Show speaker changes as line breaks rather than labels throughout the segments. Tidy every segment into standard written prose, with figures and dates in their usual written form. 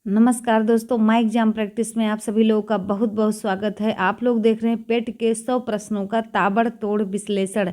नमस्कार दोस्तों, my exam practice में आप सभी लोगों का बहुत बहुत स्वागत है। आप लोग देख रहे हैं पेट के 100 प्रश्नों का ताबड़तोड़ विश्लेषण।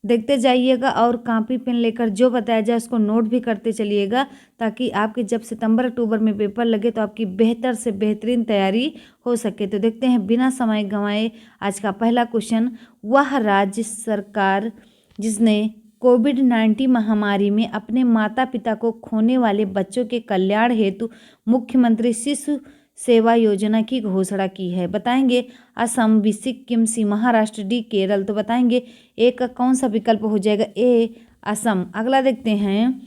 देखते जाइएगा और कॉपी पेन लेकर जो बताया जाए उसको नोट भी करते चलिएगा, ताकि आपके जब सितंबर अक्टूबर में पेपर लगे तो आपकी बेहतर से बेहतरीन तैयारी हो सके। तो देखते हैं बिना समय गंवाए आज का पहला क्वेश्चन। वह राज्य सरकार जिसने कोविड-19 महामारी में अपने माता पिता को खोने वाले बच्चों के कल्याण हेतु मुख्यमंत्री शिशु सेवा योजना की घोषणा की है, बताएंगे। असम, बी सिक्किम, सी महाराष्ट्र, डी केरल। तो बताएंगे एक का कौन सा विकल्प हो जाएगा? ए असम। अगला देखते हैं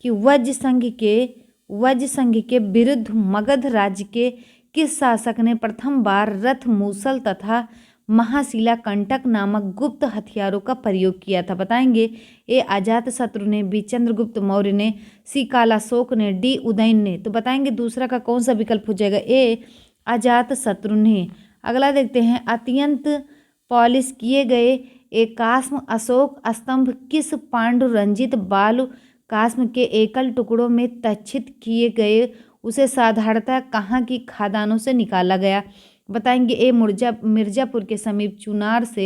कि वज्र संघ के विरुद्ध मगध राज्य के किस शासक ने प्रथम बार रथ, मूसल तथा महाशिला कंटक नामक गुप्त हथियारों का प्रयोग किया था? बताएंगे। ए अजातशत्रु ने, बी चंद्रगुप्त मौर्य ने, सी कालाशोक ने, डी उदयन ने। तो बताएंगे दूसरा का कौन सा विकल्प हो जाएगा? ए अजातशत्रु ने। अगला देखते हैं अत्यंत पॉलिश किए गए एकास्म अशोक स्तंभ किस पांडुरंजित बालू कास्म के एकल टुकड़ों में तच्छित किए गए उसे साधारणतः कहाँ की खदानों से निकाला गया? बताएंगे। ए मिर्जापुर के समीप चुनार से,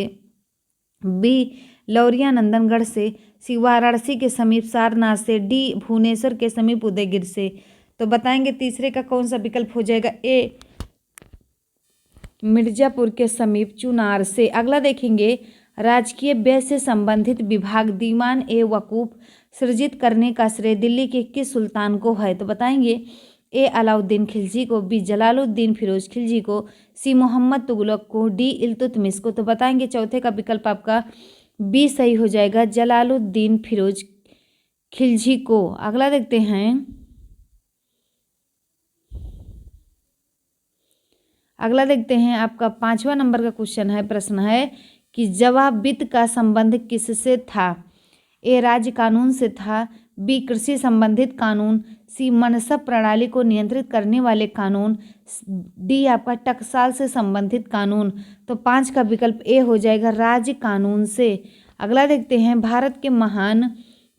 बी लौरिया नंदनगढ़ से, सी वाराणसी के समीप सारनाथ से, डी भुवनेश्वर के समीप उदयगिर से। तो बताएंगे तीसरे का कौन सा विकल्प हो जाएगा? ए मिर्जापुर के समीप चुनार से। अगला देखेंगे राजकीय व्यय से संबंधित विभाग दीवान ए वकूफ सृजित करने का श्रेय दिल्ली के किस सुल्तान को है? तो बताएंगे। ए अलाउद्दीन खिलजी को, बी जलालुद्दीन फिरोज खिलजी को, सी मोहम्मद तुगलक को, डी इल्तुतमिश को। तो बताएंगे चौथे का विकल्प आपका बी सही हो जाएगा, जलालुद्दीन फिरोज खिलजी को। अगला देखते हैं। आपका 5वां नंबर का क्वेश्चन है, प्रश्न है कि जवाब वित्त का संबंध किससे था? ए राज्य कानून से था, बी कृषि संबंधित कानून, सी मनसब प्रणाली को नियंत्रित करने वाले कानून, डी आपका टकसाल से संबंधित कानून। तो 5 का विकल्प ए हो जाएगा, राज्य कानून से। अगला देखते हैं भारत के महान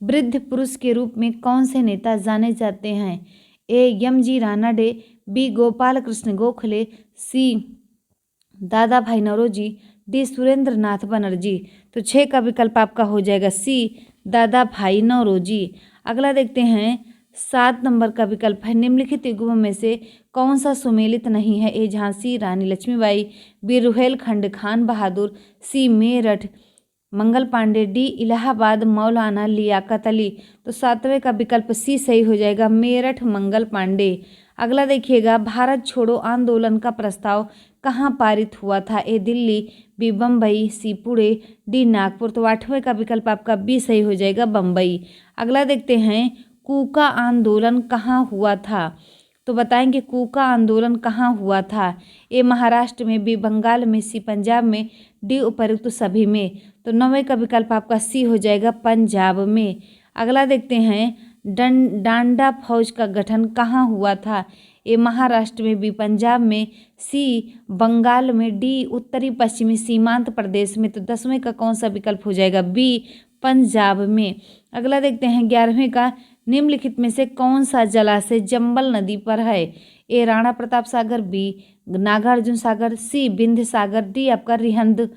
वृद्ध पुरुष के रूप में कौन से नेता जाने जाते हैं? ए एम.जी. रानाडे, बी गोपाल कृष्ण गोखले, सी दादा भाई नौरोजी, डी सुरेंद्र नाथ बनर्जी। तो 6 का विकल्प आपका हो जाएगा सी दादा भाई नौरोजी। अगला देखते हैं 7 नंबर का विकल्प है निम्नलिखित युग्मों में से कौन सा सुमेलित नहीं है? ए झांसी रानी लक्ष्मीबाई, बी रुहेलखंड खान बहादुर, सी मेरठ मंगल पांडे, डी इलाहाबाद मौलाना लियाकत अली। तो 7वें का विकल्प सी सही हो जाएगा, मेरठ मंगल पांडे। अगला देखिएगा भारत छोड़ो आंदोलन का प्रस्ताव कहाँ पारित हुआ था? ए दिल्ली, बी बम्बई, सी पुणे, डी नागपुर। तो 8वें का विकल्प आपका बी सही हो जाएगा, बम्बई। अगला देखते हैं कूका आंदोलन कहाँ हुआ था? तो बताएंगे कूका आंदोलन कहाँ हुआ था? ए महाराष्ट्र में, बी बंगाल में, सी पंजाब में, डी उपर्युक्त सभी में। तो 9वें का विकल्प आपका सी हो जाएगा, पंजाब में। अगला देखते हैं डांडा फौज का गठन कहाँ हुआ था? ए महाराष्ट्र में, बी पंजाब में, सी बंगाल में, डी उत्तरी पश्चिमी सीमांत प्रदेश में। तो 10वें का कौन सा विकल्प हो जाएगा? बी पंजाब में। अगला देखते हैं 11वें का निम्नलिखित में से कौन सा जलाशय चंबल नदी पर है? ए राणा प्रताप सागर, बी नागार्जुन सागर, सी विंध्य सागर, डी आपका रिहंद।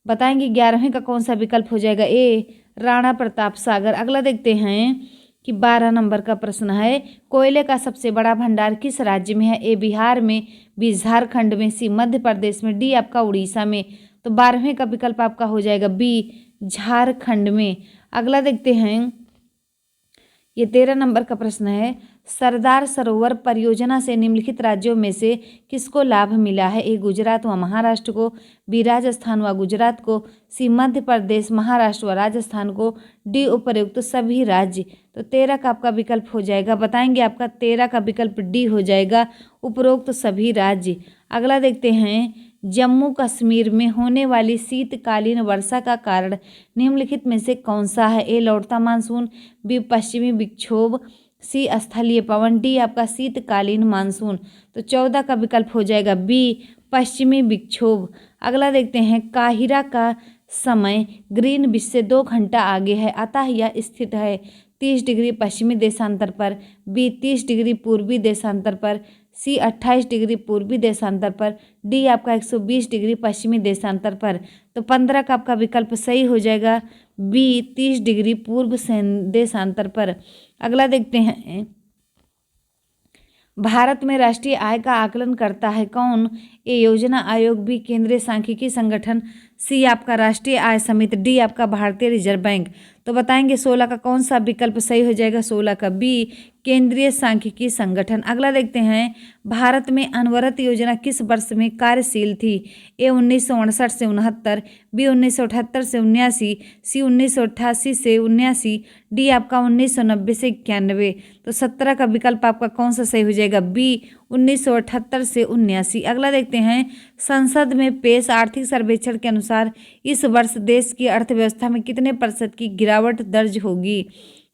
बताएंगे 11वें का कौन सा विकल्प हो जाएगा? ए राणा प्रताप सागर। अगला देखते हैं कि 12 नंबर का प्रश्न है कोयले का सबसे बड़ा भंडार किस राज्य में है? ए बिहार में, बी झारखंड में, सी मध्य प्रदेश में, डी आपका उड़ीसा में। तो 12वें का विकल्प आपका हो जाएगा बी झारखंड में। अगला देखते हैं ये 13 नंबर का प्रश्न है सरदार सरोवर परियोजना से निम्नलिखित राज्यों में से किसको लाभ मिला है? ए गुजरात व महाराष्ट्र को, बी राजस्थान व गुजरात को, सी मध्य प्रदेश, महाराष्ट्र व राजस्थान को, डी उपर्युक्त सभी राज्य। तो 13 का आपका विकल्प हो जाएगा, बताएंगे आपका 13 का विकल्प डी हो जाएगा, उपरोक्त सभी राज्य। अगला देखते हैं जम्मू कश्मीर में होने वाली शीतकालीन वर्षा का कारण निम्नलिखित में से कौन सा है? ए लौटता मानसून, बी पश्चिमी विक्षोभ, सी स्थलीय पवन, डी आपका शीतकालीन मानसून। तो 14 का विकल्प हो जाएगा बी पश्चिमी विक्षोभ। अगला देखते हैं काहिरा का समय ग्रीनविच से 2 घंटा आगे है, अतः यह स्थित है 30 डिग्री पश्चिमी देशांतर पर, बी 30 डिग्री पूर्वी देशांतर पर, सी 28 डिग्री पूर्वी देशांतर पर, डी आपका 120 डिग्री पश्चिमी देशांतर पर। तो 15 का आपका विकल्प सही हो जाएगा बी 30 डिग्री पूर्व देशांतर पर। अगला देखते हैं, भारत में राष्ट्रीय आय का आकलन करता है कौन? ए योजना आयोग, बी केंद्रीय सांख्यिकी संगठन, सी आपका राष्ट्रीय आय समिति, डी आपका भारतीय रिजर्व बैंक। तो बताएंगे 16 का कौन सा विकल्प सही हो जाएगा? 16 का बी केंद्रीय सांख्यिकी संगठन। अगला देखते हैं, भारत में अनवरत योजना किस वर्ष में कार्यशील थी? ए 1968 से 69, बी 1978 से 79, सी 1988 से 79, डी आपका 1990 से 91। तो 17 का विकल्प आपका कौन सा सही हो जाएगा? बी 1978 से 79। अगला देखते हैं, संसद में पेश आर्थिक सर्वेक्षण के अनुसार इस वर्ष देश की अर्थव्यवस्था में कितने प्रतिशत की गिरावट दर्ज होगी?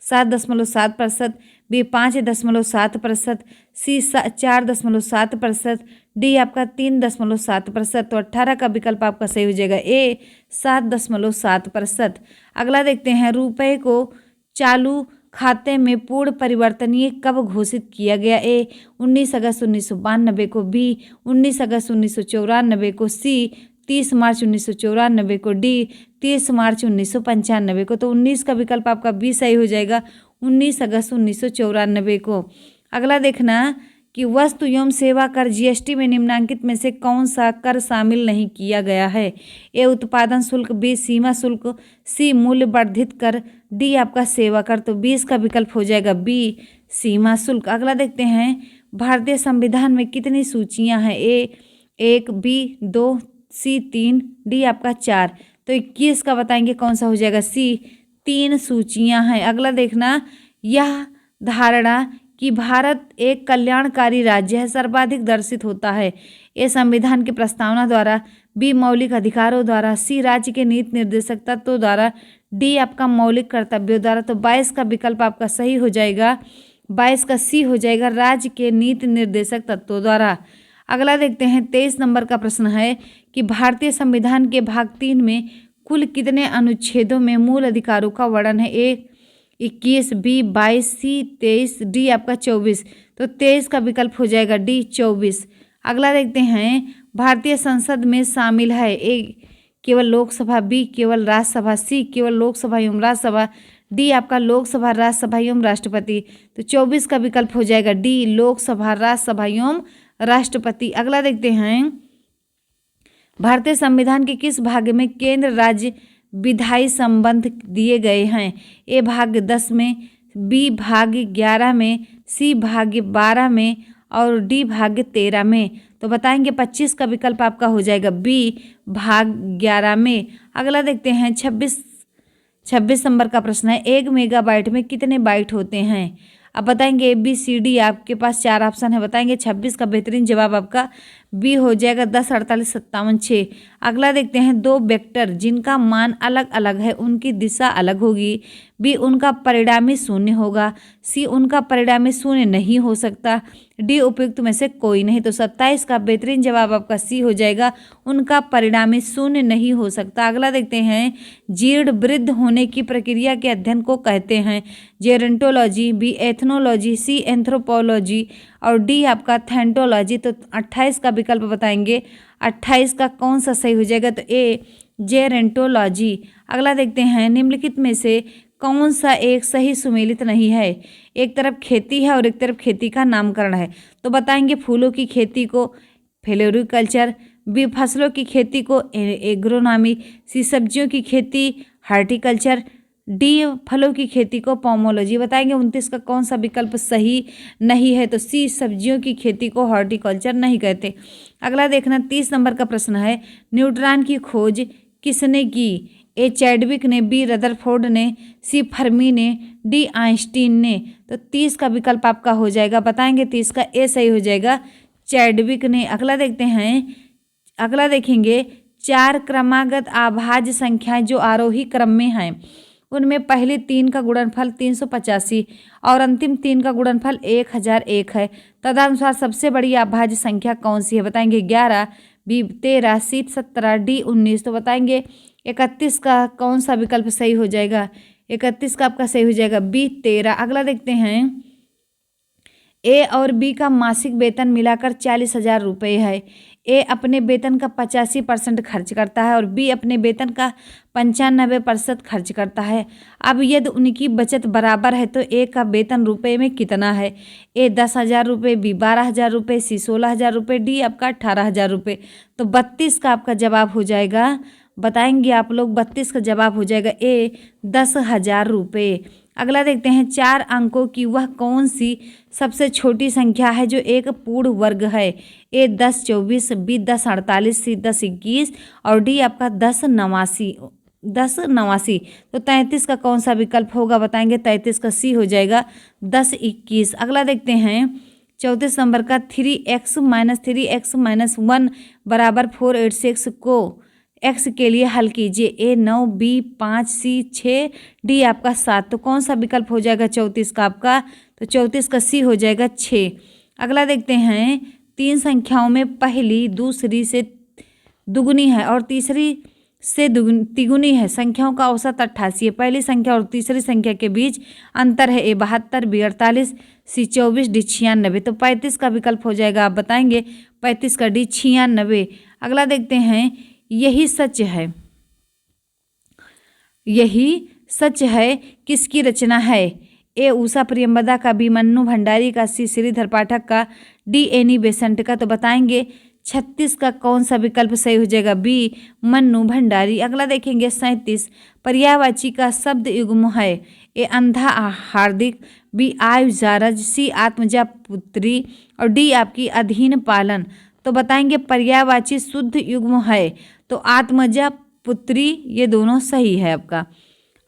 7.7%, बी 5.7%, सी 4.7%, डी आपका 3.7%। तो 18 का विकल्प आपका सही हो जाएगा ए 7.7%। अगला देखते हैं, रुपए को चालू खाते में पूर्ण परिवर्तनीय कब घोषित किया गया? ए 19 अगस्त 1992 को, बी 19 अगस्त 1994 को, सी 30 मार्च 1994 को, डी 30 मार्च 1995 को। तो 19 का विकल्प आपका बी सही हो जाएगा 19 अगस्त 1994 को। अगला देखना कि वस्तु एवं सेवा कर जीएसटी में निम्नांकित में से कौन सा कर शामिल नहीं किया गया है? ए उत्पादन शुल्क, बी सीमा शुल्क, सी मूल्य वर्धित कर, डी आपका सेवा कर। तो 20 का विकल्प हो जाएगा बी सीमा शुल्क। अगला देखते हैं, भारतीय संविधान में कितनी सूचियां हैं? ए 1, बी 2, सी 3, डी आपका 4। तो 21 का बताएंगे कौन सा हो जाएगा? सी 3 सूचियां हैं। अगला देखना, यह धारणा कि भारत एक कल्याणकारी राज्य है सर्वाधिक दर्शित होता है। ए संविधान की प्रस्तावना द्वारा, बी मौलिक अधिकारों द्वारा, सी राज्य के नीति निर्देशक तत्वों द्वारा, डी आपका मौलिक कर्तव्यों द्वारा। तो 22 का विकल्प आपका सही हो जाएगा, 22 का सी हो जाएगा राज्य के नीति निर्देशक तत्वों द्वारा। अगला देखते हैं, 23 नंबर का प्रश्न है कि भारतीय संविधान के भाग 3 में कुल कितने अनुच्छेदों में मूल अधिकारों का वर्णन है? ए 21, बी 22, सी 23, डी आपका 24। तो 23 का विकल्प हो जाएगा डी 24। अगला देखते हैं, भारतीय संसद में शामिल है? ए केवल लोकसभा, बी केवल राज्यसभा, सी केवल लोकसभा एवं राज्यसभा, डी आपका लोकसभा, राज्यसभा एवं राष्ट्रपति। तो 24 का विकल्प हो जाएगा डी लोकसभा, राज्यसभा एवं राष्ट्रपति। अगला देखते हैं, भारतीय संविधान के किस भाग में केंद्र राज्य विधायी संबंध दिए गए हैं? ए भाग 10 में, बी भाग 11 में, सी भाग 12 में और डी भाग 13 में। तो बताएंगे 25 का विकल्प आपका हो जाएगा बी भाग 11 में। अगला देखते हैं, 26 नंबर का प्रश्न है, 1 मेगाबाइट में कितने बाइट होते हैं? अब बताएंगे ए बी सी डी, आपके पास 4 ऑप्शन है। बताएंगे 26 का बेहतरीन जवाब आपका बी हो जाएगा 10, 48, 57, 6। अगला देखते हैं, 2 वेक्टर जिनका मान अलग अलग है उनकी दिशा अलग होगी, बी उनका परिणामी शून्य होगा, सी उनका परिणामी शून्य नहीं हो सकता, डी उपयुक्त में से कोई नहीं। तो 27 का बेहतरीन जवाब आपका सी हो जाएगा, उनका परिणामी शून्य नहीं हो सकता। अगला देखते हैं, जीर्ण वृद्ध होने की प्रक्रिया के अध्ययन को कहते हैं? जेरोंटोलॉजी, बी एथनोलॉजी, सी एंथ्रोपोलॉजी और डी आपका थैंटोलॉजी। तो 28 का विकल्प बताएंगे, 28 का कौन सा सही हो जाएगा? तो ए जेरोंटोलॉजी। अगला देखते हैं, निम्नलिखित में से कौन सा एक सही सुमेलित नहीं है? एक तरफ खेती है और एक तरफ खेती का नामकरण है। तो बताएंगे फूलों की खेती को फ्लोरिकल्चर, बी फसलों की खेती को एग्रोनॉमी, सी सब्जियों की खेती हार्टिकल्चर, डी फलों की खेती को पोमोलॉजी। बताएंगे 29 का कौन सा विकल्प सही नहीं है? तो सी सब्जियों की खेती को हॉर्टिकल्चर नहीं कहते। अगला देखना, 30 नंबर का प्रश्न है, न्यूट्रॉन की खोज किसने की? ए चैडविक ने, बी रदरफोर्ड ने, सी फर्मी ने, डी आइंस्टीन ने। तो 30 का विकल्प आपका हो जाएगा, बताएंगे 30 का ए सही हो जाएगा, चैडविक ने। अगला देखते हैं, अगला देखेंगे, 4 क्रमागत अभाज्य संख्याएं जो आरोही क्रम में हैं उनमें पहली 3 का गुणनफल 385 और अंतिम 3 का गुणनफल 1001 है। तदनुसार सबसे बड़ी अभाज्य संख्या कौन सी है? बताएंगे 11, बी 13, सी 17, डी 19। तो बताएंगे 31 का कौन सा विकल्प सही हो जाएगा? 31 का आपका सही हो जाएगा बी 13। अगला देखते हैं, ए और बी का मासिक वेतन मिलाकर 40,000 रुपये है। ए अपने वेतन का 85% खर्च करता है और बी अपने वेतन का 95% खर्च करता है। अब यदि उनकी बचत बराबर है तो ए का वेतन रुपए में कितना है? ए 10,000 रुपये, बी 12,000 रुपये, सी 16,000 रुपये, डी आपका 18,000 रुपये। तो 32 का आपका जवाब हो जाएगा, बताएंगे आप लोग। 32 का जवाब हो जाएगा ए 10,000 रुपये। अगला देखते हैं, 4 अंकों की वह कौन सी सबसे छोटी संख्या है जो एक पूर्ण वर्ग है? ए 10 24, बी 10 48, सी 10 21 और डी आपका 10 89। तो 33 का कौन सा विकल्प होगा, बताएंगे। 33 का सी हो जाएगा 10 21। अगला देखते हैं 34 नंबर का, 3x - 3x - 1 बराबर 486 को x के लिए हल कीजिए। ए 9, बी 5, सी 6, डी आपका 7। तो कौन सा विकल्प हो जाएगा 34 का आपका? तो 34 का सी हो जाएगा 6। अगला देखते हैं, 3 संख्याओं में पहली दूसरी से दुगुनी है और तीसरी से तिगुनी है। संख्याओं का औसत 88 है। पहली संख्या और तीसरी संख्या के बीच अंतर है। ए 72, बी 48, सी 24, डी 96। तो 35 का विकल्प हो जाएगा, आप बताएंगे। 35 का डी 96। अगला देखते हैं, यही सच है, यही सच है किसकी रचना है? ए उषा प्रियंवदा का, बी मन्नू भंडारी का, सी श्रीधर पाठक का, डी एनी बेसेंट का। तो बताएंगे 36 का कौन सा विकल्प सही हो जाएगा? बी मन्नू भंडारी। अगला देखेंगे 37, पर्यायवाची का शब्द युग्म है। ए अंधा हार्दिक, बी आयु जारज, सी आत्मजा पुत्री और डी आपकी अधीन पालन। तो बताएंगे पर्यायवाची शुद्ध युग्म है, तो आत्मजा पुत्री ये दोनों सही है आपका।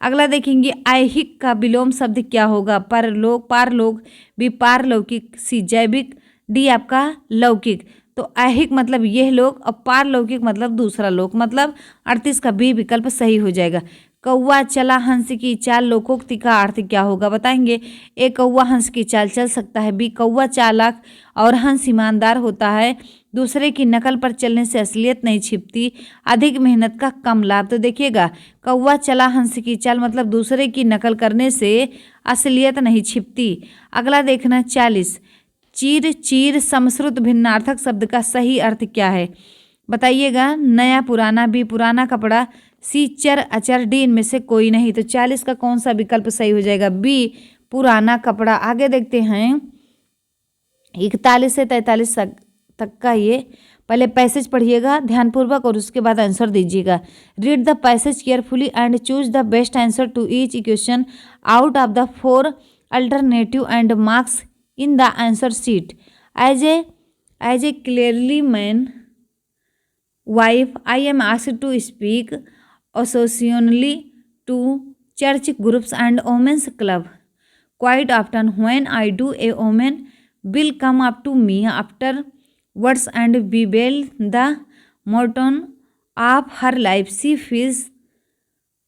अगला देखेंगे, ऐहिक का विलोम शब्द क्या होगा? परलोक, पारलोक, बी पारलौकिक, सी जैविक, डी आपका लौकिक। तो ऐहिक मतलब यह लोक और पारलौकिक मतलब दूसरा लोक, मतलब 38 का बी विकल्प सही हो जाएगा। कौवा चला हंस की चाल लोकोक्ति का अर्थ क्या होगा, बताएंगे। ए कौवा हंस की चाल चल सकता है, बी कौवा चालाक और हंस ईमानदार होता है, दूसरे की नकल पर चलने से असलियत नहीं छिपती, अधिक मेहनत का कम लाभ। तो देखिएगा, कौवा चला हंस की चाल मतलब दूसरे की नकल करने से असलियत नहीं छिपती। अगला देखना 40, चीर चीर समश्रुत भिन्नार्थक शब्द का सही अर्थ क्या है, बताइएगा। नया पुराना, बी पुराना कपड़ा, सी चर अचर, डी इनमें से कोई नहीं। तो 40 का कौन सा विकल्प सही हो जाएगा? बी पुराना कपड़ा। आगे देखते हैं 41 से 43 तक का, ये पहले पैसेज पढ़िएगा ध्यानपूर्वक और उसके बाद आंसर दीजिएगा। Read the passage carefully and choose the best answer to each question out of the 4 alternative and marks in the answer sheet. As a clearly man wife, I am asked to speak occasionally to church groups and women's club. Quite often when I do, a woman will come up to me afterwards and bewail the monotony of her life. She feels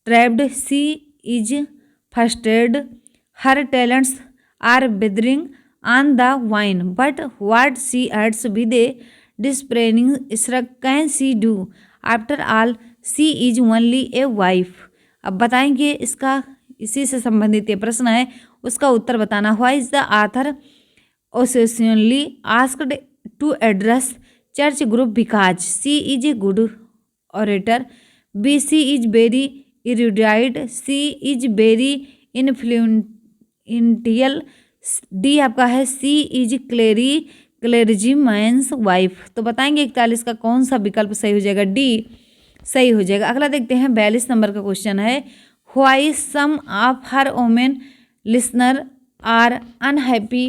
trapped, she is frustrated, her talents are withering on the vine, but what she adds with a despairing shrug can she do? After all, she is only a wife. अब बताएंगे इसका, इसी से संबंधित ये प्रश्न है, उसका उत्तर बताना। Why is the author occasionally asked to address church group? Because she is a good orator, B she is very erudite, C is very influential, D आपका है सी इज क्लेरिजीमैन्स वाइफ। तो बताएंगे 41 का कौन सा विकल्प सही हो जाएगा? डी सही हो जाएगा। अगला देखते हैं 42 नंबर का क्वेश्चन है, why some of her women listener are unhappy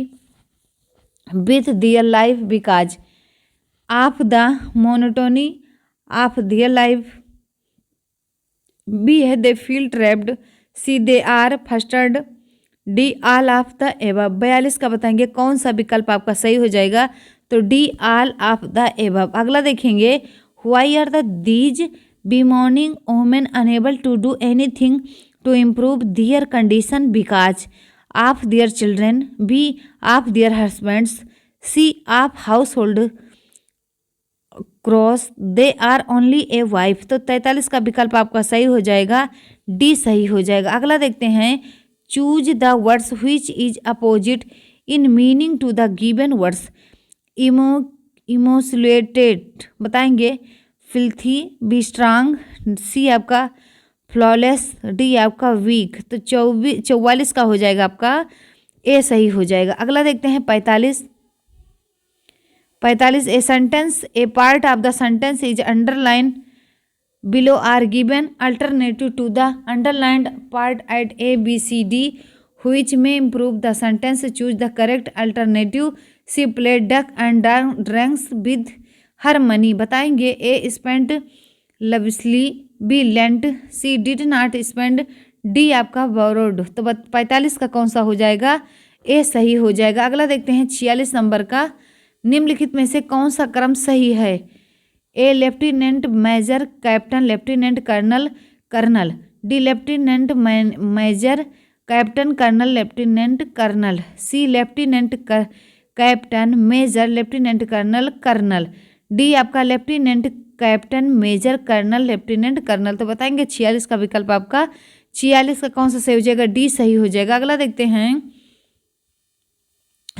with their life because of the monotony of their life, B है they feel trapped, C they are frustrated, D all of the above. 42 का बताएंगे कौन सा विकल्प आपका सही हो जाएगा? तो D all of the above. अगला देखेंगे, why are the these bemoaning women unable to do anything to improve their condition? Because of their children, B of their husbands, C of household cross they are only a wife. तो 43 का विकल्प आपका सही हो जाएगा, D सही हो जाएगा। अगला देखते हैं, choose the words which is opposite in meaning to the given words. Emasculated बताएंगे, फिल्थी, बी स्ट्रांग, सी आपका फ्लॉलेस, डी आपका वीक। तो 44 का हो जाएगा आपका ए सही हो जाएगा। अगला देखते हैं 45। A sentence a part of the sentence is underline below are given alternative to the underlined part at A B C D which may improve the sentence, choose the correct alternative. She played duck and drakes with her money बताएंगे, A spend lavishly, B lent, C did not spend, D आपका बोरोड। तो 45 का कौन सा हो जाएगा, ए सही हो जाएगा। अगला देखते हैं 46 नंबर का, निम्नलिखित में से कौन सा क्रम सही है। A lieutenant major captain lieutenant colonel colonel, D lieutenant major captain colonel lieutenant colonel, C lieutenant captain major lieutenant colonel colonel, D आपका lieutenant captain major colonel lieutenant colonel. तो बताएंगे 46 का विकल्प आपका 46 का कौन सा सही हो जाएगा, डी सही हो जाएगा। अगला देखते हैं,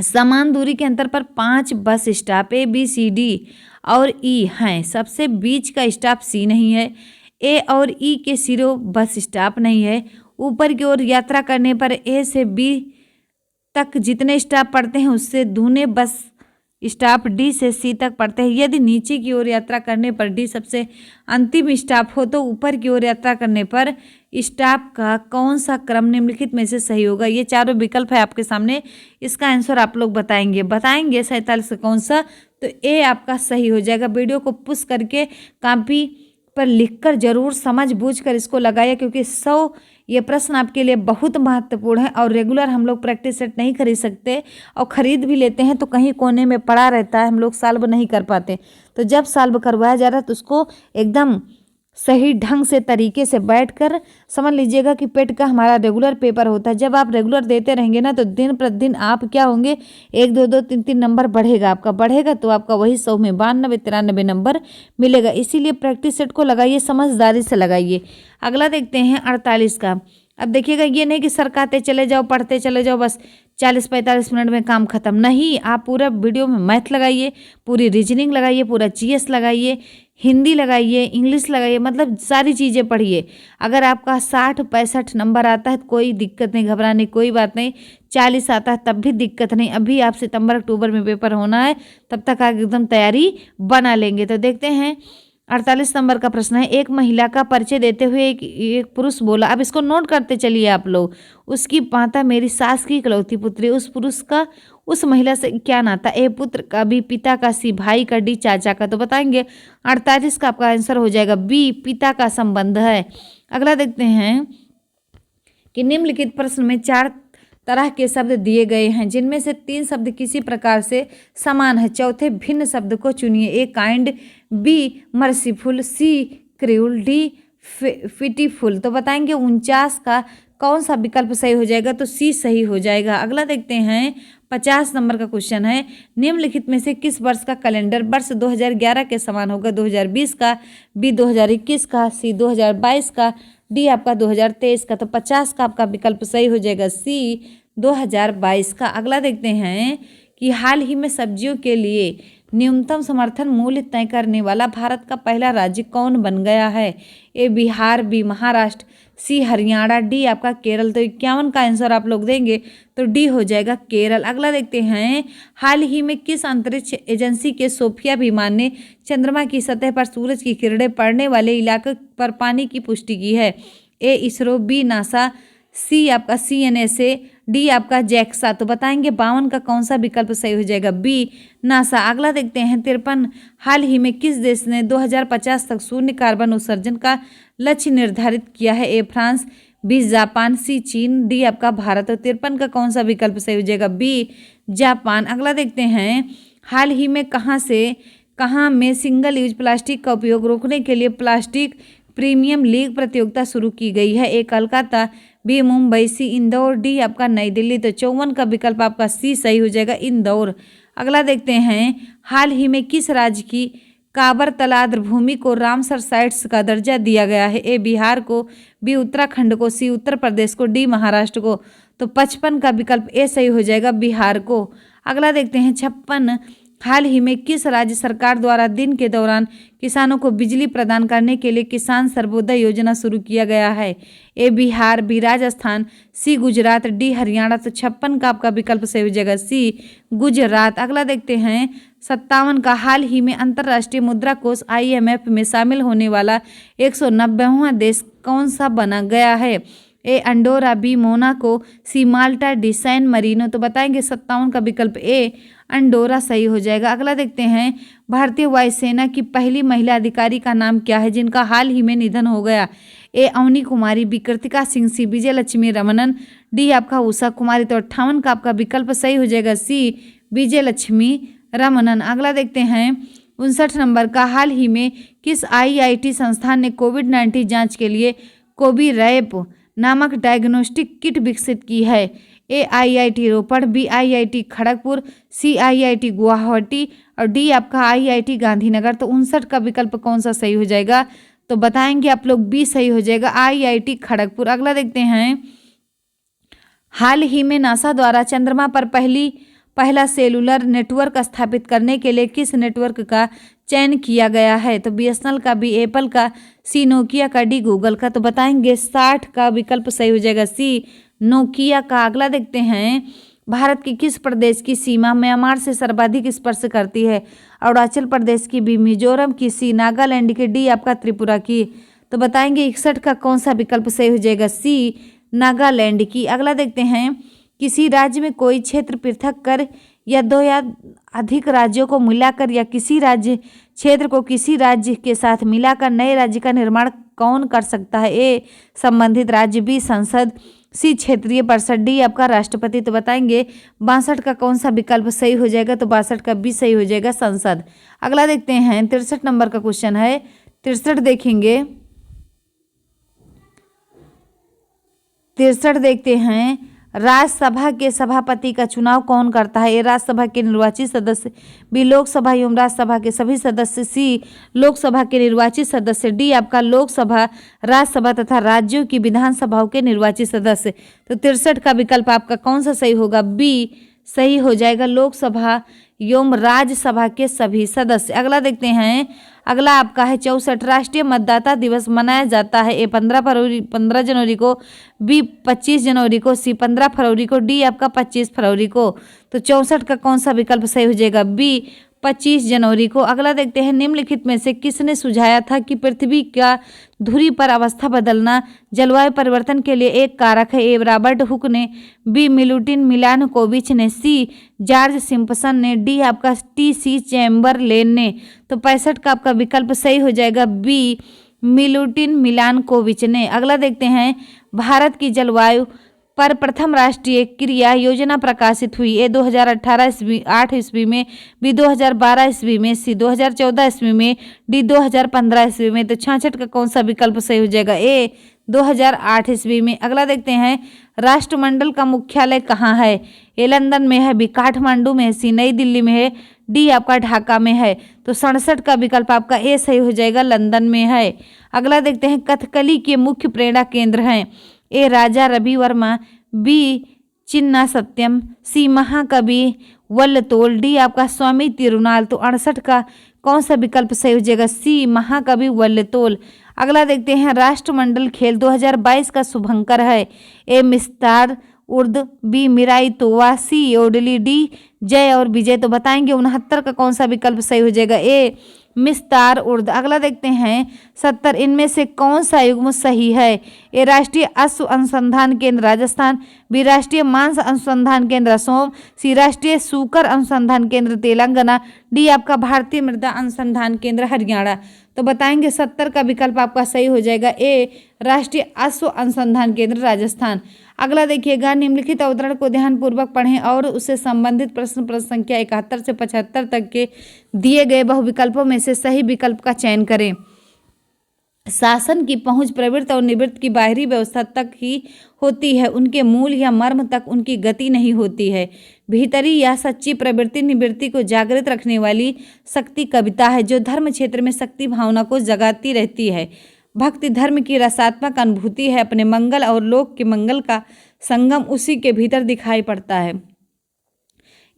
समान दूरी के अंतर पर 5 bus stop A B C D और ई हैं, सबसे बीच का स्टॉप सी नहीं है, ए और ई के सिरों बस स्टॉप नहीं है, ऊपर की ओर यात्रा करने पर ए से बी तक जितने स्टॉप पड़ते हैं उससे दूने बस स्टॉप डी से सी तक पड़ते हैं। यदि नीचे की ओर यात्रा करने पर डी सबसे अंतिम स्टॉप हो तो ऊपर की ओर यात्रा करने पर स्टॉप का कौन सा क्रम निम्नलिखित में से सही होगा। ये चारों विकल्प है आपके सामने, इसका आंसर आप लोग बताएंगे 47 का कौन सा, तो ए आपका सही हो जाएगा। वीडियो को पुश करके कॉपी पर लिखकर जरूर समझ बूझ कर इसको लगाइए, क्योंकि 100 ये प्रश्न आपके लिए बहुत महत्वपूर्ण है और रेगुलर हम लोग प्रैक्टिस सेट नहीं खरीद सकते, और ख़रीद भी लेते हैं तो कहीं कोने में पड़ा रहता है, हम लोग सॉल्व नहीं कर पाते। तो जब सॉल्व करवाया जा रहा है तो उसको एकदम सही ढंग से तरीके से बैठकर समझ लीजिएगा कि पेट का हमारा रेगुलर पेपर होता है। जब आप रेगुलर देते रहेंगे ना तो दिन प्रतिदिन आप क्या होंगे, 1 2 2 3 3 नंबर बढ़ेगा आपका, बढ़ेगा तो आपका वही 100 में 92 93 नंबर मिलेगा। इसीलिए प्रैक्टिस सेट को लगाइए, समझदारी से लगाइए। अगला देखते हैं 48 का। अब देखिएगा, ये नहीं कि सरकाते चले जाओ पढ़ते चले जाओ बस 40-45 मिनट में काम खत्म, नहीं, आप पूरा वीडियो में मैथ लगाइए, पूरी रीजनिंग लगाइए, पूरा जीएस लगाइए, हिंदी लगाइए, इंग्लिश लगाइए, मतलब सारी चीज़ें पढ़िए। अगर आपका 60-65 नंबर आता है तो कोई दिक्कत नहीं, घबराने कोई बात नहीं, 40 आता है तब भी दिक्कत नहीं। अभी आप सितंबर अक्टूबर में पेपर होना है, तब तक आप एकदम तैयारी बना लेंगे। तो देखते हैं 48 नंबर का प्रश्न है, एक महिला का परिचय देते हुए एक पुरुष बोला, अब इसको नोट करते चलिए आप लोग। उसकी माता मेरी सास की इकलौती पुत्री, उस पुरुष का उस महिला से क्या नाता, ए पुत्र का, बी पिता का, सी भाई का, डी चाचा का। तो बताएंगे 48 का आपका आंसर हो जाएगा बी, पिता का संबंध है। अगला देखते हैं कि निम्नलिखित प्रश्न में 4 तरह के शब्द दिए गए हैं, जिनमें से 3 शब्द किसी प्रकार से समान है, चौथे भिन्न शब्द को चुनिए। A kind, B merciful, C cruel, D pitiful. तो बताएंगे 49 का कौन सा विकल्प सही हो जाएगा, तो सी सही हो जाएगा। अगला देखते हैं 50 नंबर का क्वेश्चन है, निम्नलिखित में से किस वर्ष का कैलेंडर वर्ष 2011 के समान होगा, 2020 का, बी 2021 का, सी 2022 का, डी आपका 2023 का। तो 50 का आपका विकल्प सही हो जाएगा सी 2022 का। अगला देखते हैं कि हाल ही में सब्जियों के लिए न्यूनतम समर्थन मूल्य तय करने वाला भारत का पहला राज्य कौन बन गया है, ए बिहार, बी महाराष्ट्र, सी हरियाणा, डी आपका केरल। तो 51 का आंसर आप लोग देंगे तो डी हो जाएगा केरल। अगला देखते हैं, हाल ही में किस अंतरिक्ष एजेंसी के सोफिया विमान ने चंद्रमा की सतह पर सूरज की किरणें पड़ने वाले इलाके पर पानी की पुष्टि की है, ए इसरो, बी नासा, सी आपका CNSA, डी आपका जैक्सा। तो बताएंगे 52 का कौन सा विकल्प सही हो जाएगा, बी नासा। अगला देखते हैं 53, हाल ही में किस देश ने 2050 तक शून्य कार्बन उत्सर्जन का लक्ष्य निर्धारित किया है, ए फ्रांस, बी जापान, सी चीन, डी आपका भारत। और 53 का कौन सा विकल्प सही हो जाएगा, बी जापान। अगला देखते हैं, हाल ही में कहाँ में सिंगल यूज प्लास्टिक का उपयोग रोकने के लिए प्लास्टिक प्रीमियम लीग प्रतियोगिता शुरू की गई है, ए कलकत्ता, बी मुंबई, सी इंदौर, डी आपका नई दिल्ली। तो 54 का विकल्प आपका सी सही हो जाएगा, इंदौर। अगला देखते हैं, हाल ही में किस राज्य काबर तलाद्र भूमि को रामसर साइट्स का दर्जा दिया गया है? ए बिहार को, बी उत्तराखंड को, सी उत्तर प्रदेश को, डी महाराष्ट्र को। तो 55 का विकल्प ए सही हो जाएगा, बिहार को। अगला देखते हैं 56, हाल ही में किस राज्य सरकार द्वारा दिन के दौरान किसानों को बिजली प्रदान करने के लिए किसान सर्वोदय योजना शुरू किया गया है? ए बिहार, बी राजस्थान, सी गुजरात, डी हरियाणा। तो 56 का आपका विकल्प सही हो जाएगा, सी गुजरात। अगला देखते हैं 57 का, हाल ही में अंतर्राष्ट्रीय मुद्रा कोष IMF में शामिल होने वाला 190वां देश कौन सा बना गया है? ए अंडोरा, बी मोनाको, सी माल्टा, डी सैन मरीनो। तो बताएंगे 57 का विकल्प ए अंडोरा सही हो जाएगा। अगला देखते हैं भारतीय वायुसेना की पहली महिला अधिकारी का नाम क्या है जिनका हाल ही में निधन हो गया? ए अवनी कुमारी, बी कृतिका सिंह, सी विजय लक्ष्मी रमनन, डी आपका उषा कुमारी। तो 58 का आपका विकल्प सही हो जाएगा, सी विजय लक्ष्मी रमनन। अगला देखते हैं 59 नंबर का, हाल ही में किस IIT संस्थान ने कोविड-19 जांच के लिए कोविरैप नामक डायग्नोस्टिक किट विकसित की है? ए IIT रोपड़, बी IIT खड़गपुर, सी IIT गुवाहाटी और डी आपका IIT गांधीनगर। तो 59 का विकल्प कौन सा सही हो जाएगा? तो बताएंगे आप लोग बी सही हो जाएगा, IIT खड़गपुर। अगला देखते हैं, हाल ही में नासा द्वारा चंद्रमा पर पहला सेलुलर नेटवर्क स्थापित करने के लिए किस नेटवर्क का चयन किया गया है? तो BSNL का, बी एप्पल का, सी नोकिया का, डी गूगल का। तो बताएंगे 60 का विकल्प सही हो जाएगा, सी नोकिया का। अगला देखते हैं, भारत के किस प्रदेश की सीमा म्यांमार से सर्वाधिक स्पर्श करती है? अरुणाचल प्रदेश की, बी मिजोरम की, सी नागालैंड की, डी आपका त्रिपुरा की। तो बताएंगे 61 का कौन सा विकल्प सही हो जाएगा, सी नागालैंड की। अगला देखते हैं, किसी राज्य में कोई क्षेत्र पृथक कर या दो या अधिक राज्यों को मिलाकर या किसी राज्य क्षेत्र को किसी राज्य के साथ मिलाकर नए राज्य का निर्माण कौन कर सकता है? ए संबंधित राज्य, बी संसद, सी क्षेत्रीय परिषद, डी आपका राष्ट्रपति। तो बताएंगे 62 का कौन सा विकल्प सही हो जाएगा? तो 62 का बी सही हो जाएगा, संसद। अगला देखते हैं 63 नंबर का क्वेश्चन है, 63 देखेंगे, 63 देखते हैं, राज्यसभा के सभापति का चुनाव कौन करता है? ए राज्यसभा के निर्वाचित सदस्य, बी लोकसभा एवं राज्यसभा के सभी सदस्य, सी लोकसभा के निर्वाचित सदस्य, डी आपका लोकसभा, राज्यसभा तथा राज्यों की विधानसभाओं के निर्वाचित सदस्य। तो 63 का विकल्प आपका कौन सा सही होगा? बी सही हो जाएगा, लोकसभा एवं राज्यसभा के सभी सदस्य। अगला देखते हैं, अगला आपका है 64, राष्ट्रीय मतदाता दिवस मनाया जाता है? ए 15 जनवरी को, बी 25 जनवरी को, सी 15 फरवरी को, डी आपका 25 फरवरी को। तो 64 का कौन सा विकल्प सही हो जाएगा? बी 25 जनवरी को। अगला देखते हैं, निम्नलिखित में से किसने सुझाया था कि पृथ्वी का धुरी पर अवस्था बदलना जलवायु परिवर्तन के लिए एक कारक है? ए रॉबर्ट हुक ने, बी मिलुटिन मिलानकोविच ने, सी जॉर्ज सिम्पसन ने, डी आपका TC चैम्बरलेन ने। तो 65 का आपका विकल्प सही हो जाएगा, बी मिलुटिन मिलानकोविच ने। अगला देखते हैं, भारत की जलवायु पर प्रथम राष्ट्रीय क्रिया योजना प्रकाशित हुई? ए 2018 ईस्वी में, बी 2012 ईस्वी में, सी 2014 ईस्वी में, डी 2015 ईस्वी में। तो 66 का कौन सा विकल्प सही हो जाएगा? ए 2008 ईस्वी में। अगला देखते हैं, राष्ट्रमंडल का मुख्यालय कहाँ है? ए लंदन में है, बी काठमांडू में है, सी नई दिल्ली में है, डी आपका ढाका में है। तो 67 का विकल्प आपका ए सही हो जाएगा, लंदन में है। अगला देखते हैं, कथकली के मुख्य प्रेरणा केंद्र हैं? ए राजा रवि वर्मा, बी चिन्ना सत्यम, सी महाकवि वल्लतोल, डी आपका स्वामी तिरुनाल। तो 68 का कौन सा विकल्प सही हो जाएगा? सी महाकवि वल्लतोल। अगला देखते हैं, राष्ट्रमंडल खेल 2022 का शुभंकर है? ए मिस्तार उर्द, बी मिराई तोवा, सी ओडली, डी जय और विजय। तो बताएंगे 69 का कौन सा विकल्प सही हो जाएगा? ए मिस्तार उर्द। अगला देखते हैं 70, इनमें से कौन सा युग्म सही है? ए राष्ट्रीय अश्व अनुसंधान केंद्र राजस्थान, बी राष्ट्रीय मांस अनुसंधान केंद्र असम, सी राष्ट्रीय सूकर अनुसंधान केंद्र तेलंगाना, डी आपका भारतीय मृदा अनुसंधान केंद्र हरियाणा। तो बताएंगे 70 का विकल्प आपका सही हो जाएगा, ए राष्ट्रीय अश्व अनुसंधान केंद्र राजस्थान। अगला देखिएगा, निम्नलिखित अवतरण को ध्यानपूर्वक पढ़ें और उससे संबंधित प्रश्न संख्या 71 से 75 तक के दिए गए बहुविकल्पों में से सही विकल्प का चयन करें। शासन की पहुंच प्रवृत्त और निवृत्त की बाहरी व्यवस्था तक ही होती है, उनके मूल या मर्म तक उनकी गति नहीं होती है। भीतरी या सच्ची प्रवृत्ति निवृत्ति को जागृत रखने वाली शक्ति कविता है, जो धर्म क्षेत्र में शक्ति भावना को जगाती रहती है। भक्ति धर्म की रसात्मक अनुभूति है, अपने मंगल और लोक के मंगल का संगम उसी के भीतर दिखाई पड़ता है।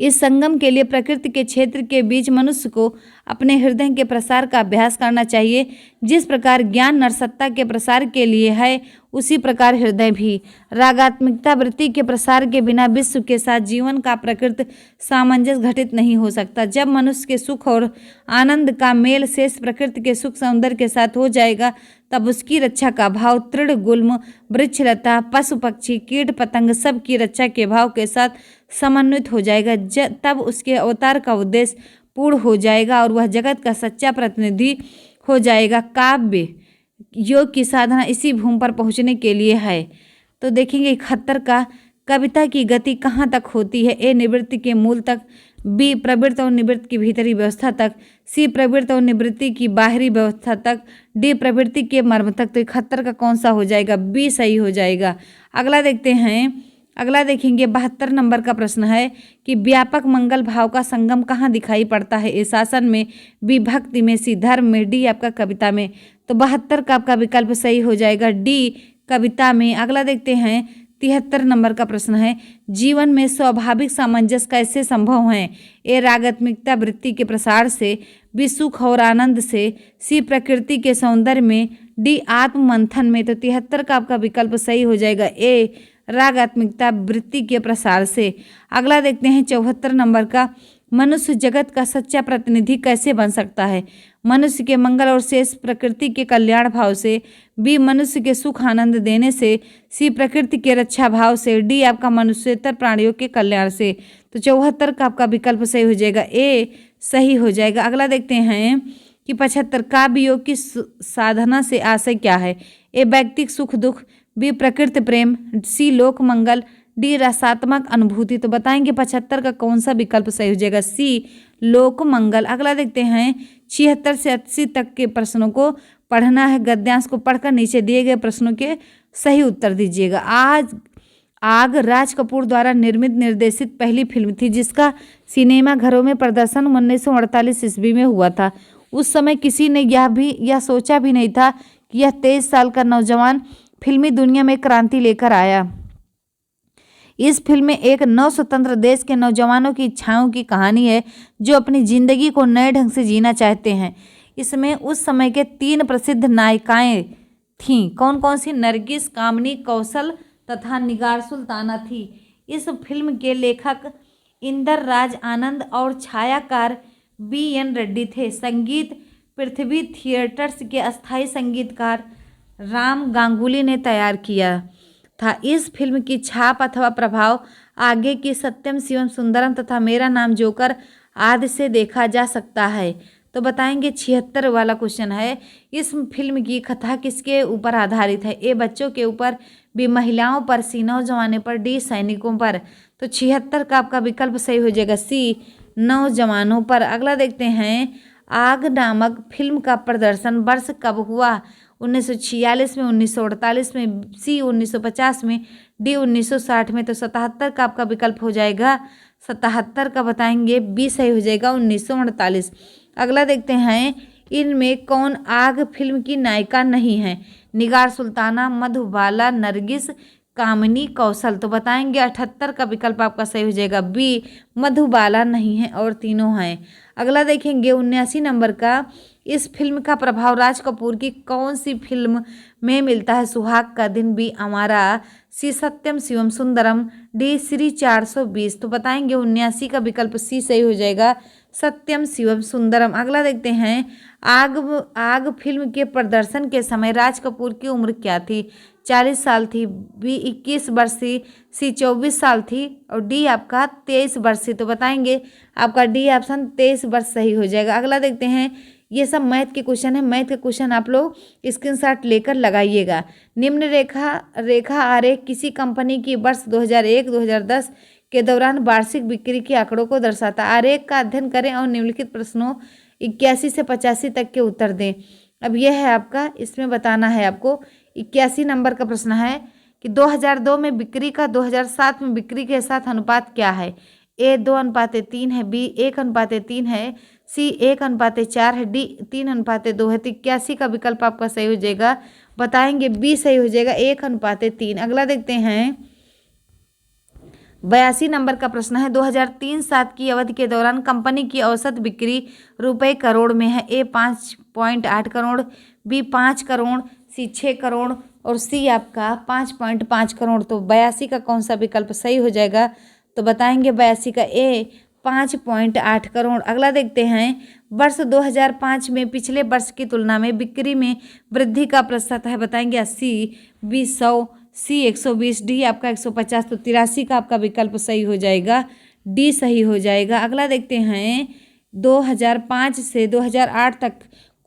इस संगम के लिए प्रकृति के क्षेत्र के बीच मनुष्य को अपने हृदय के प्रसार का अभ्यास करना चाहिए। जिस प्रकार ज्ञान नरसत्ता के प्रसार के लिए है, उसी प्रकार हृदय भी। रागात्मिकता वृत्ति के प्रसार के बिना विश्व के साथ जीवन का प्रकृति सामंजस्य घटित नहीं हो सकता। जब मनुष्य के सुख और आनंद का मेल शेष प्रकृति के सुख सौंदर्य के साथ हो जाएगा, तब उसकी रक्षा का भाव तृण गुल्म वृक्षलता पशु पक्षी कीट पतंग सब की रक्षा के भाव के साथ समन्वित हो जाएगा। तब उसके अवतार का उद्देश्य पूर्ण हो जाएगा और वह जगत का सच्चा प्रतिनिधि हो जाएगा। काव्य योग की साधना इसी भूमि पर पहुंचने के लिए है। तो देखेंगे 71 का कविता की गति कहाँ तक होती है। ए निवृत्ति के मूल तक, बी प्रवृत्त और निवृत्ति की भीतरी व्यवस्था तक, सी प्रवृत्त और निवृत्ति की बाहरी व्यवस्था तक, डी प्रवृत्ति के मर्म तक। तो 71 का कौन सा हो जाएगा? बी सही हो जाएगा। अगला देखते हैं, अगला देखेंगे 72 नंबर का प्रश्न है कि व्यापक मंगल भाव का संगम कहाँ दिखाई पड़ता है। ए शासन में, बी भक्ति में, सी धर्म में, डी आपका कविता में। तो 72 का आपका विकल्प सही हो जाएगा, डी कविता में। अगला देखते हैं 73 नंबर का प्रश्न है, जीवन में स्वाभाविक सामंजस्य कैसे संभव है। ए रागात्मिकता वृत्ति के प्रसार से, बी सुख और आनंद से, सी प्रकृति के सौंदर्य में, डी आत्म मंथन में। तो 73 का आपका विकल्प सही हो जाएगा, ए रागात्मिकता वृत्ति के प्रसार से। अगला देखते हैं 74 नंबर का, मनुष्य जगत का सच्चा प्रतिनिधि कैसे बन सकता है। मनुष्य के मंगल और शेष प्रकृति के कल्याण भाव से, बी मनुष्य के सुख आनंद देने से, सी प्रकृति के रक्षा भाव से, डी आपका मनुष्यतर प्राणियों के कल्याण से। तो 74 का आपका विकल्प सही हो जाएगा, ए सही हो जाएगा। अगला देखते हैं कि 75 काव्य योग की साधना से आशय क्या है। ए व्यक्तिक सुख दुख, बी प्रकृति प्रेम, सी लोक मंगल, डी रसात्मक अनुभूति। तो बताएंगे 75 का कौन सा विकल्प सही हो जाएगा, सी लोक मंगल। अगला देखते हैं 76 से 80 तक के प्रश्नों को पढ़ना है। गद्यांश को पढ़कर नीचे दिए गए प्रश्नों के सही उत्तर दीजिएगा। आग राज कपूर द्वारा निर्मित निर्देशित पहली फिल्म थी, जिसका सिनेमा घरों में प्रदर्शन 1948 ईस्वी में हुआ था। उस समय किसी ने यह सोचा भी नहीं था कि यह 23 साल का नौजवान फिल्मी दुनिया में क्रांति लेकर आया। इस फिल्म में एक नव स्वतंत्र देश के नौजवानों की इच्छाओं की कहानी है, जो अपनी जिंदगी को नए ढंग से जीना चाहते हैं। इसमें उस समय के 3 प्रसिद्ध नायिकाएं थीं। कौन कौन सी? नरगिस, कामनी कौशल तथा निगार सुल्ताना थी। इस फिल्म के लेखक इंदर राज आनंद और छायाकार BN रेड्डी थे। संगीत पृथ्वी थिएटर्स के अस्थायी संगीतकार राम गांगुली ने तैयार किया था। इस फिल्म की छाप अथवा प्रभाव आगे की सत्यम शिवम सुंदरम तथा मेरा नाम जोकर आदि से देखा जा सकता है। तो बताएंगे 76 वाला क्वेश्चन है, इस फिल्म की कथा किसके ऊपर आधारित है। ए बच्चों के ऊपर, बी महिलाओं पर, सी नौजवानों पर, डी सैनिकों पर। तो 76 का आपका विकल्प सही हो जाएगा, सी नौजवानों पर। अगला देखते हैं, आग नामक फिल्म का प्रदर्शन वर्ष कब हुआ। 1946 में, 1948 में, सी 1950 में, डी 1960 में। तो 77 का आपका विकल्प हो जाएगा, 77 का बताएंगे, बी सही हो जाएगा 1948। अगला देखते हैं, इनमें कौन आग फिल्म की नायिका नहीं है। निगार सुल्ताना, मधुबाला, नरगिस, कामिनी कौशल। तो बताएंगे 78 का विकल्प आपका सही हो जाएगा, बी मधुबाला नहीं है और तीनों हैं। अगला देखेंगे 79 नंबर का, इस फिल्म का प्रभाव राज कपूर की कौन सी फिल्म में मिलता है। सुहाग का दिन, बी अमारा, सी सत्यम शिवम सुंदरम, डी श्री 420। तो बताएंगे 79 का विकल्प सी सही हो जाएगा, सत्यम शिवम सुंदरम। अगला देखते हैं, आग फिल्म के प्रदर्शन के समय राज कपूर की उम्र क्या थी। 40 साल थी, बी 21 वर्ष थी, सी 24 साल थी और डी आपका 23 वर्ष थी। तो बताएंगे आपका डी ऑप्शन 23 वर्ष सही हो जाएगा। अगला देखते हैं, ये सब मैथ के क्वेश्चन है। मैथ के क्वेश्चन आप लोग स्क्रीनशॉट लेकर लगाइएगा। निम्न रेखा आरेख किसी कंपनी की वर्ष 2001-2010 के दौरान वार्षिक बिक्री के आंकड़ों को दर्शाता। आरेख का अध्ययन करें और निम्नलिखित प्रश्नों 81 से 85 तक के उत्तर दें। अब यह है आपका, इसमें बताना है आपको। 81 नंबर का प्रश्न है कि 2002 में बिक्री का 2007 में बिक्री के साथ अनुपात क्या है। ए 2:3 है, बी 1:3 है, सी 1:4 है, डी 3:2 है। तो 81 का विकल्प आपका सही हो जाएगा, बताएंगे बी सही हो जाएगा, 1:3। अगला देखते हैं 82 नंबर का प्रश्न है 2003-07 की अवधि के दौरान कंपनी की औसत बिक्री रुपए करोड़ में है। ए 5.8 करोड़, बी 5 करोड़, सी 6 करोड़ और सी आपका 5.5 करोड़। तो 82 का कौन सा विकल्प सही हो जाएगा, तो बताएंगे 82 का ए 5.8 करोड़। अगला देखते हैं वर्ष 2005 में पिछले वर्ष की तुलना में बिक्री में वृद्धि का प्रतिशत है, बताएंगे 80, बी 100, सी 120, डी आपका 150। तो 83 का आपका विकल्प सही हो जाएगा, डी सही हो जाएगा। अगला देखते हैं 2005 से 2008 तक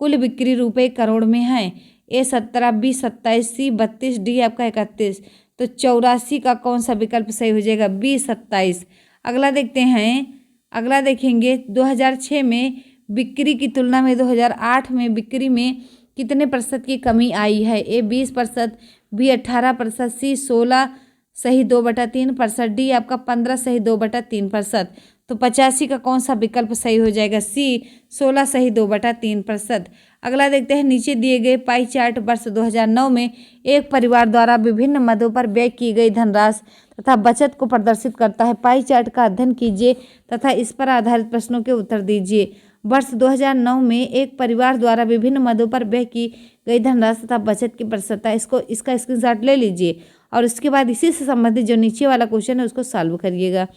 कुल बिक्री रुपए करोड़ में है। ए 17, बी 27, सी 32, डी आपका 31। तो 84 का कौन सा विकल्प सही हो जाएगा, बी 27। अगला देखते हैं, अगला देखेंगे 2006 में बिक्री की तुलना में 2008 में बिक्री में कितने प्रतिशत की कमी आई है। ए 20%, बी 18%, सी 16 सही 2/3%, डी आपका 15 सही 2/3%। तो 85 का कौन सा विकल्प सही हो जाएगा, सी 16 सही 2/3%। अगला देखते हैं नीचे दिए गए पाई चार्ट वर्ष 2009 में एक परिवार द्वारा विभिन्न मदों पर व्यय की गई धनराशि तथा बचत को प्रदर्शित करता है। पाई चार्ट का अध्ययन कीजिए तथा इस पर आधारित प्रश्नों के उत्तर दीजिए। वर्ष 2009 में एक परिवार द्वारा विभिन्न मदों पर व्यय की गई धनराशि तथा बचत की प्रतिशतता, इसका स्क्रीनशॉट ले लीजिए और इसके बाद इसी से संबंधित जो नीचे वाला क्वेश्चन है उसको सॉल्व करिएगा।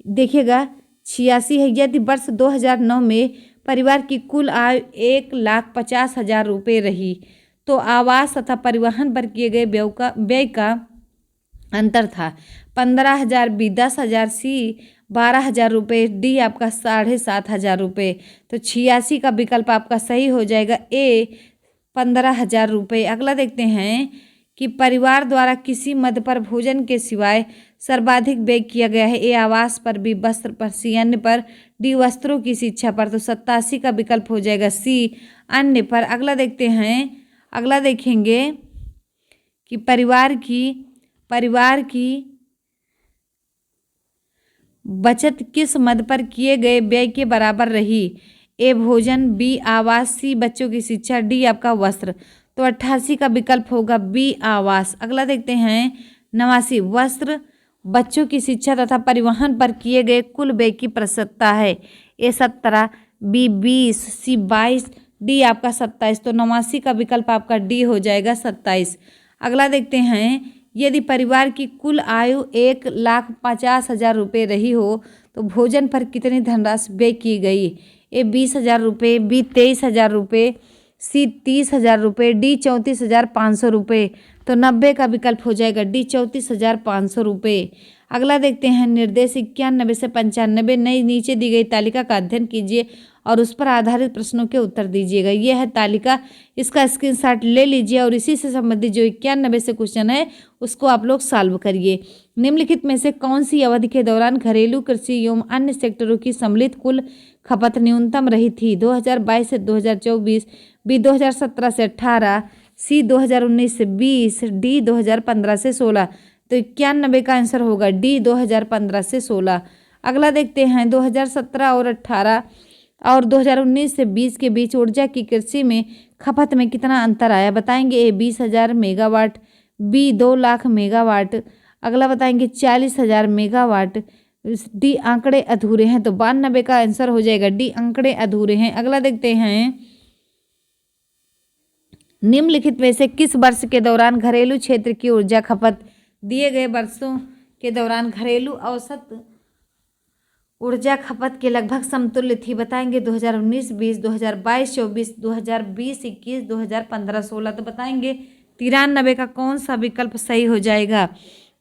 देखिएगा 86 है, यदि वर्ष 2009 में परिवार की कुल आय 1,50,000 रुपये रही तो आवास तथा परिवहन पर किए गए व्यय का अंतर था 15,000, बी 10,000, सी 12,000 रुपये, डी आपका 7,500 रुपये। तो 86 का विकल्प आपका सही हो जाएगा, ए 15,000 रुपये। अगला देखते हैं कि परिवार द्वारा किसी मद पर भोजन के सिवाय सर्वाधिक व्यय किया गया है। ए आवास पर, बी वस्त्र पर, सी अन्य पर, डी वस्त्रों की शिक्षा पर। तो 87 का विकल्प हो जाएगा सी अन्य पर। अगला देखते हैं, अगला देखेंगे कि परिवार की बचत किस मद पर किए गए व्यय के बराबर रही। ए भोजन, बी आवास, सी बच्चों की शिक्षा, डी आपका वस्त्र। तो 88 का विकल्प होगा बी आवास। अगला देखते हैं 89, वस्त्र, बच्चों की शिक्षा तथा परिवहन पर किए गए कुल व्यय की प्रतिशतता है। ए 17, बी 20, सी 22, डी आपका 27। तो 89 का विकल्प आपका डी हो जाएगा 27। अगला देखते हैं यदि परिवार की कुल आयु 1,50,000 रुपये रही हो तो भोजन पर कितनी धनराशि व्यय की गई। ए 20,000 रुपये, बी 23,000 रुपये, सी 30,000 रुपये, डी 34,500 रुपये। तो 90 का विकल्प हो जाएगा डी 34,500 रुपये। अगला देखते हैं निर्देश 91 से 95 नई नीचे दी गई तालिका का अध्ययन कीजिए और उस पर आधारित प्रश्नों के उत्तर दीजिएगा। यह है तालिका, इसका स्क्रीनशॉट ले लीजिए और इसी से संबंधित जो 91 से क्वेश्चन है उसको आप लोग सॉल्व करिए। निम्नलिखित में से कौन सी अवधि के दौरान घरेलू, कृषि एवं अन्य सेक्टरों की सम्मिलित कुल खपत न्यूनतम रही थी। 2022 से 2024, बी 2017 से 18, सी 2019 से 20, डी 2015 से 16। तो 91 का आंसर होगा डी 2015 से 16। अगला देखते हैं 2017 और 18 और 2019 से 20 के बीच ऊर्जा की कृषि में खपत में कितना अंतर आया, बताएंगे। ए 20,000 मेगावाट, बी 2 लाख मेगावाट। अगला बताएंगे 40,000 मेगावाट, डी आंकड़े अधूरे हैं। तो 92 का आंसर हो जाएगा डी आंकड़े अधूरे हैं। अगला देखते हैं निम्नलिखित में से किस वर्ष के दौरान घरेलू क्षेत्र की ऊर्जा खपत दिए गए वर्षों के दौरान घरेलू औसत ऊर्जा खपत के लगभग समतुल्य थी, बताएंगे। 2019-20, 2022-24, 2020-21, 2015-16। तो बताएंगे 93 का कौन सा विकल्प सही हो जाएगा,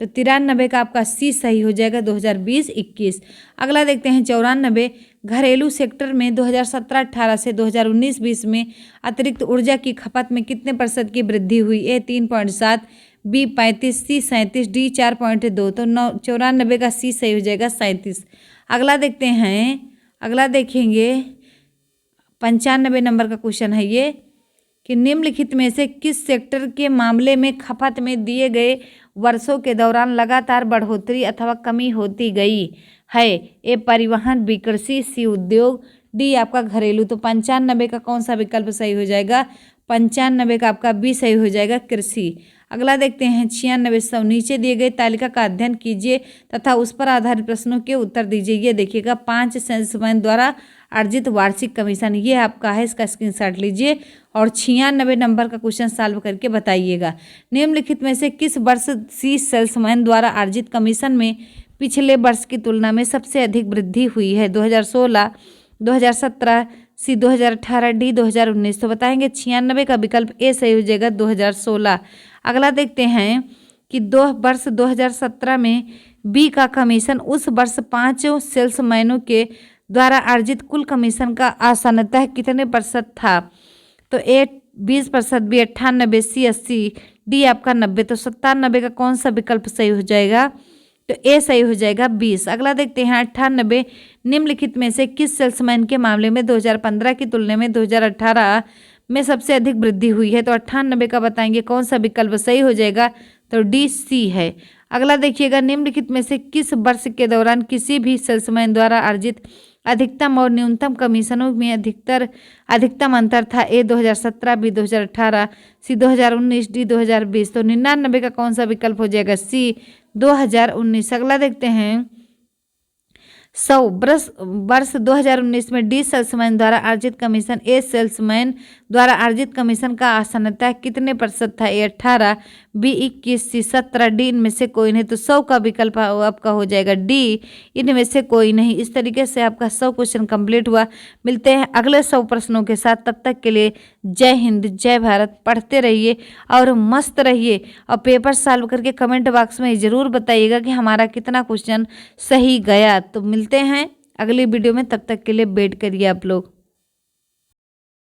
तो 93 का आपका सी सही हो जाएगा 2020-21। अगला देखते हैं 94 घरेलू सेक्टर में 2017-18 से 2019-20 में अतिरिक्त ऊर्जा की खपत में कितने प्रतिशत की वृद्धि हुई। ए 3.7, बी 35, सी 37, डी 4.2। तो 94 का सी सही हो जाएगा 37। अगला देखते हैं, अगला देखेंगे 95 नंबर का क्वेश्चन है ये कि निम्नलिखित में से किस सेक्टर के मामले में खपत में दिए गए वर्षों के दौरान लगातार बढ़ोतरी अथवा कमी होती गई है। ए परिवहन, बी कृषि, सी उद्योग, डी आपका घरेलू। तो 95 का कौन सा विकल्प सही हो जाएगा? 95 का आपका बी सही हो जाएगा, कृषि। अगला देखते हैं 96। नीचे दिए गए तालिका का अध्ययन कीजिए तथा उस पर आधारित प्रश्नों के उत्तर दीजिए। ये देखिएगा 5 सेल्समैन द्वारा अर्जित वार्षिक कमीशन, ये आपका है, इसका स्क्रीनशॉट लीजिए और 96 नंबर का क्वेश्चन सॉल्व करके बताइएगा। निम्नलिखित में से किस वर्ष सी सेल्समैन द्वारा अर्जित कमीशन में पिछले वर्ष की तुलना में सबसे अधिक वृद्धि हुई है? 2016, 2017, सी 2018, डी 2019। तो बताएंगे 96 का विकल्प ए सही हो जाएगा, 2016। अगला देखते हैं कि वर्ष 2017 में बी का कमीशन उस वर्ष 5 सेल्समैनों के द्वारा अर्जित कुल कमीशन का आसानतः कितने प्रतिशत था? तो ए 20%, बी 98, सी 80, डी आपका 90। तो 97 का कौन सा विकल्प सही हो जाएगा? तो ए सही हो जाएगा, 20। अगला देखते हैं 98। निम्नलिखित में से किस सेल्समैन के मामले में 2015 की तुलना में 2018 में सबसे अधिक वृद्धि हुई है? तो 98 का बताएंगे कौन सा विकल्प सही हो जाएगा? तो डी सी है। अगला देखिएगा निम्नलिखित में से किस वर्ष के दौरान किसी भी सेल्समैन द्वारा अर्जित अधिकतम और न्यूनतम कमीशनों में अधिकतम अंतर था? ए 2017, बी 2018, सी 2019, डी 2020। तो 99 का कौन सा विकल्प हो जाएगा? सी 2019। अगला देखते हैं 100 वर्ष 2019 में डी सेल्समैन द्वारा अर्जित कमीशन ए सेल्समैन द्वारा अर्जित कमीशन का आसानतः कितने प्रतिशत था? ए 18, बी 21, सी 17, डी इनमें से कोई नहीं। तो 100 का विकल्प आपका हो जाएगा डी, इनमें से कोई नहीं। इस तरीके से आपका 100 क्वेश्चन कंप्लीट हुआ। मिलते हैं अगले 100 प्रश्नों के साथ, तब तक के लिए जय हिंद, जय भारत। पढ़ते रहिए और मस्त रहिए और पेपर सॉल्व करके कमेंट बॉक्स में ज़रूर बताइएगा कि हमारा कितना क्वेश्चन सही गया। तो मिलते हैं अगली वीडियो में, तब तक के लिए वेट करिए आप लोग।